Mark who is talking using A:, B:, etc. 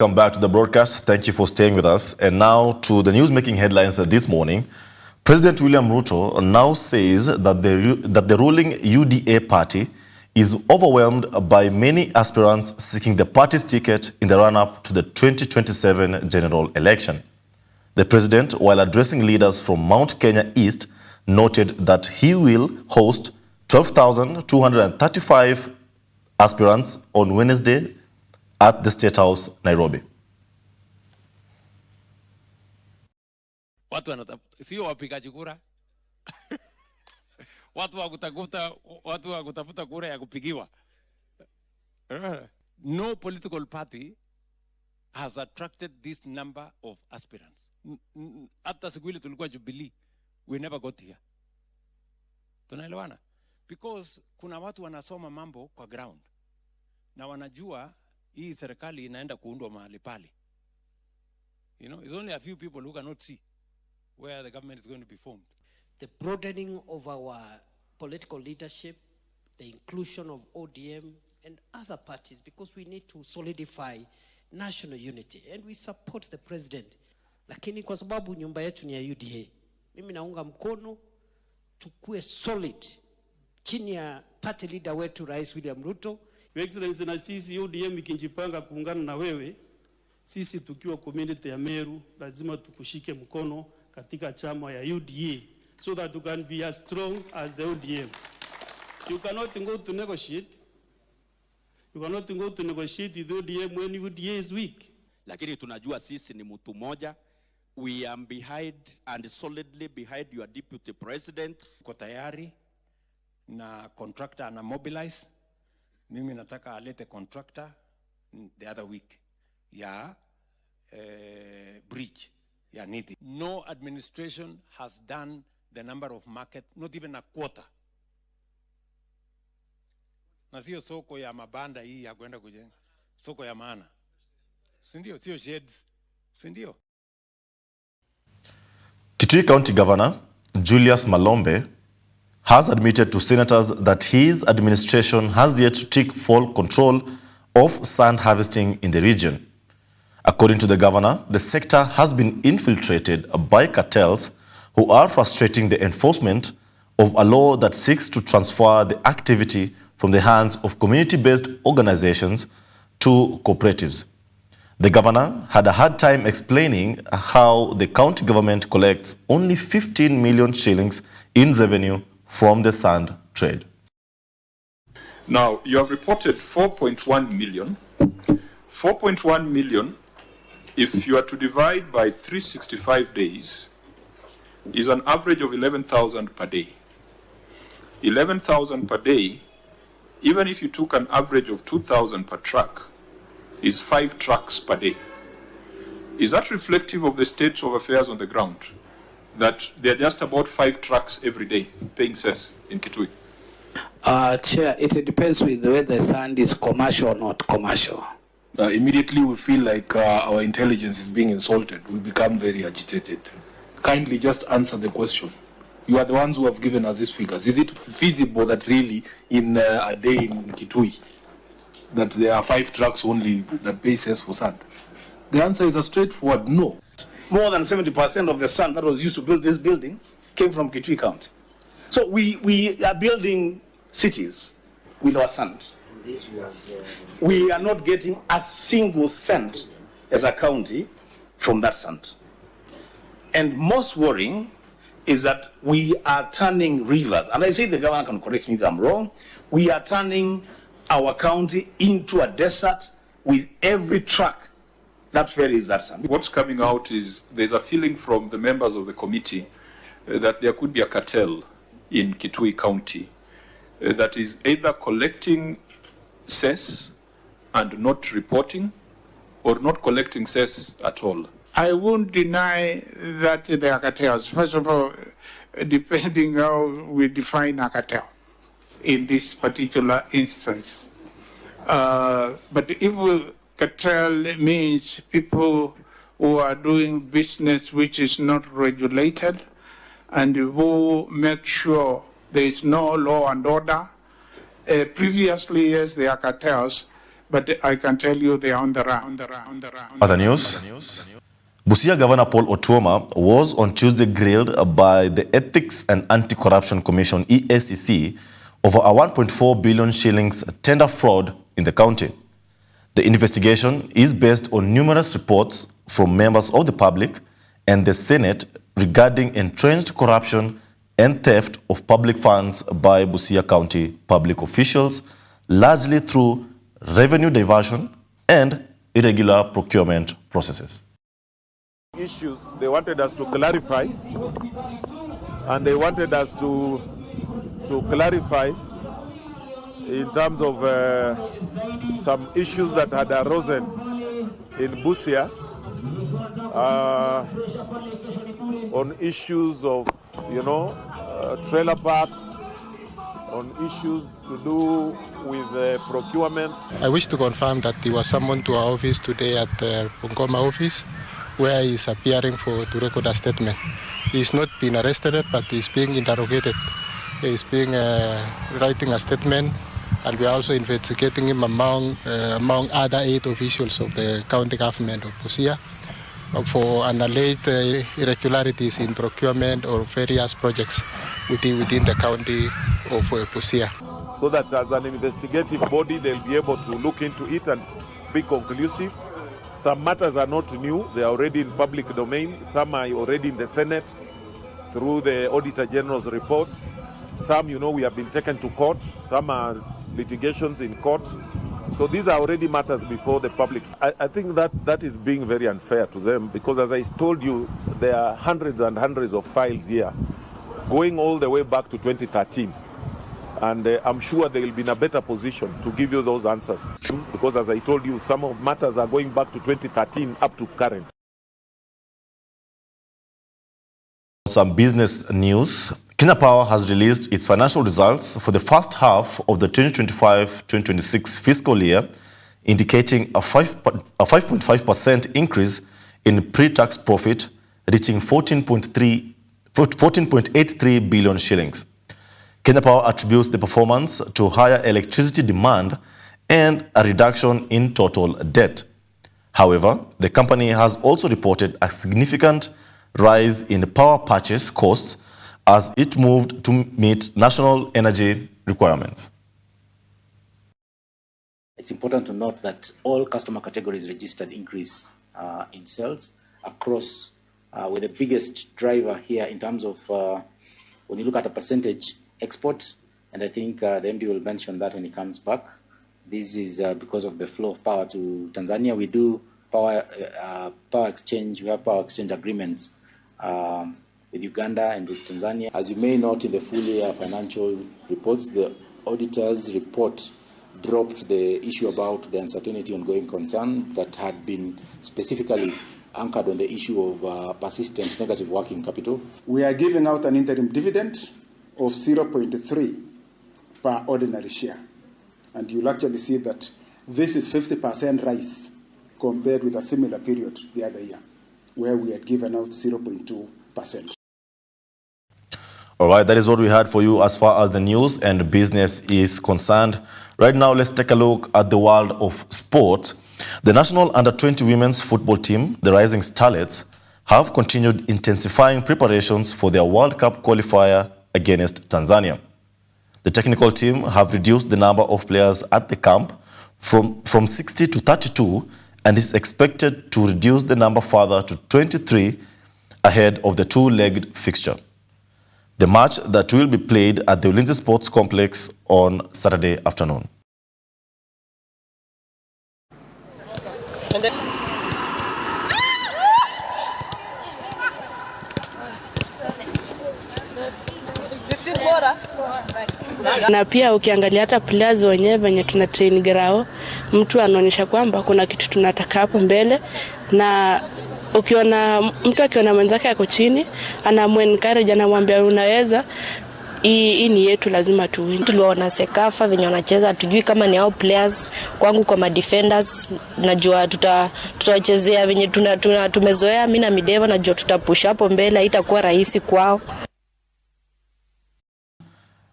A: Welcome back to the broadcast. Thank you for staying with us. And now to the news-making headlines this morning. President William Ruto now says that the ruling UDA party is overwhelmed by many aspirants seeking the party's ticket in the run-up to the 2027 general election. The president, while addressing leaders from Mount Kenya East, noted that he will host 12,235 aspirants on Wednesday at the State House, Nairobi.
B: Watu sio wapigaji kura. Watu wa kutafuta kura ya kupigiwa. No political party has attracted this number of aspirants. Hata siku ile tulikuwa Jubilee, we never got here. Tunaelewana? Because kuna watu wanasoma mambo kwa ground. Na wanajua hii serikali inaenda kuundwa mahali pale. You know, it's only a few people who cannot see where the government is going to be formed.
C: The broadening of our political leadership, the inclusion of ODM and other parties, because we need to solidify national unity, and we support the president. Lakini kwa sababu nyumba yetu ni ya UDA, mimi naunga mkono tukue solid chini ya party leader wetu Rais William Ruto.
D: Your Excellency, na sisi ODM ikijipanga kuungana na wewe, sisi tukiwa community ya Meru lazima tukushike mkono katika chama ya UDA so that you can be as strong as the ODM. You cannot go to negotiate. You cannot go to negotiate with ODM when UDA is weak.
E: Lakini tunajua sisi ni mtu moja. We are behind and solidly behind your deputy president.
B: Kwa tayari na contractor ana mobilize. Mimi nataka alete contractor the other week ya bridge ya Niti. No administration has done the number of market, not even a quarter. Na sio soko ya mabanda hii ya kwenda kujenga. Soko ya maana. Sindio, sio sheds. Sindio.
A: Kitui County Governor Julius Malombe has admitted to senators that his administration has yet to take full control of sand harvesting in the region. According to the governor, the sector has been infiltrated by cartels who are frustrating the enforcement of a law that seeks to transfer the activity from the hands of community-based organizations to cooperatives. The governor had a hard time explaining how the county government collects only 15 million shillings in revenue from the sand trade.
F: Now, you have reported 4.1 million. 4.1 million, if you are to divide by 365 days, is an average of 11,000 per day. 11,000 per day, even if you took an average of 2,000 per truck, is 5 trucks per day. Is that reflective of the state of affairs on the ground? That there are just about 5 trucks every day paying cess in Kitui?
G: Chair, it depends with whether the sand is commercial or not commercial.
H: Immediately we feel like our intelligence is being insulted. We become very agitated. Kindly just answer the question. You are the ones who have given us these figures. Is it feasible that really in a day in Kitui that there are 5 trucks only that pay cess for sand? The answer is a straightforward no.
I: More than 70% of the sand that was used to build this building came from Kitui County. So we are building cities with our sand. We are not getting a single cent as a county from that sand. And most worrying is that we are turning rivers, and I say the governor can correct me if I'm wrong, we are turning our county into a desert with every truck that ferries that sand.
F: What's coming out is there's a feeling from the members of the committee that there could be a cartel in Kitui County that is either collecting cess and not reporting or not collecting cess at all.
J: I won't deny that there are cartels. First of all, depending how we define a cartel in this particular instance. But if cartel means people who are doing business which is not regulated and who make sure there is no law and order. Previously, yes, there are cartels, but I can tell you they are on the run.
A: Other news. Busia Governor Paul Otuoma was on Tuesday grilled by the Ethics and Anti-Corruption Commission, EACC, over a 1.4 billion shillings tender fraud in the county. The investigation is based on numerous reports from members of the public and the Senate regarding entrenched corruption and theft of public funds by Busia County public officials, largely through revenue diversion and irregular procurement processes.
K: Issues they wanted us to clarify, and they wanted us to clarify in terms of some issues that had arisen in Busia on issues of, trailer parks, on issues to do with procurements.
L: I wish to confirm that he was summoned to our office today at the Bungoma office, where he is appearing to record a statement. He is not being arrested, but he is being interrogated. He is being writing a statement, and we are also investigating him among other 8 officials of the county government of Busia for an alleged irregularities in procurement or various projects within the county of Busia.
K: So that as an investigative body, they'll be able to look into it and be conclusive. Some matters are not new, they are already in public domain. Some are already in the Senate through the Auditor General's reports. Some, we have been taken to court. Some are litigations in court. So these are already matters before the public. I think that is being very unfair to them, because as I told you, there are hundreds and hundreds of files here going all the way back to 2013. And I'm sure they will be in a better position to give you those answers. Because as I told you, some of matters are going back to 2013 up to current.
A: Some business news. Kenya Power has released its financial results for the first half of the 2025-2026 fiscal year, indicating a 5.5% increase in pre-tax profit, reaching 14.83 billion shillings. Kenya Power attributes the performance to higher electricity demand and a reduction in total debt. However, the company has also reported a significant rise in power purchase costs as it moved to meet national energy requirements.
M: It's important to note that all customer categories registered increase in sales across, with the biggest driver here in terms of, when you look at a percentage, export, and I think the MD will mention that when he comes back. This is because of the flow of power to Tanzania. We do power exchange, we have power exchange agreements with Uganda and with Tanzania. As you may note in the full year financial reports, the auditor's report dropped the issue about the uncertainty and going concern that had been specifically anchored on the issue of persistent negative working capital.
N: We are giving out an interim dividend of 0.3 per ordinary share. And you'll actually see that this is 50% rise compared with a similar period the other year, where we had given out 0.2%.
A: All right, that is what we had for you as far as the news and business is concerned. Right now, let's take a look at the world of sport. The national under-20 women's football team, the Rising Starlets, have continued intensifying preparations for their World Cup qualifier against Tanzania. The technical team have reduced the number of players at the camp from 60 to 32 and is expected to reduce the number further to 23 ahead of the two-legged fixture. The match that will be played at the Ulinzi Sports Complex on Saturday afternoon.
O: Na pia ukiangalia hata players wenyewe venye tuna train grao, mtu anaonyesha kwamba kuna kitu tunataka hapo mbele, na ukiona mtu akiona mwenzake ako chini anamuencourage, anamwambia unaweza, hii ni yetu, lazima tuwin.
P: Tuliona Sekafa venye wanacheza, tujui kama ni hao players. Kwangu kwa ma defenders najua tutachezea venye tumezoea. Mimi na Mideva najua tutapush hapo mbele, haitakuwa rahisi kwao.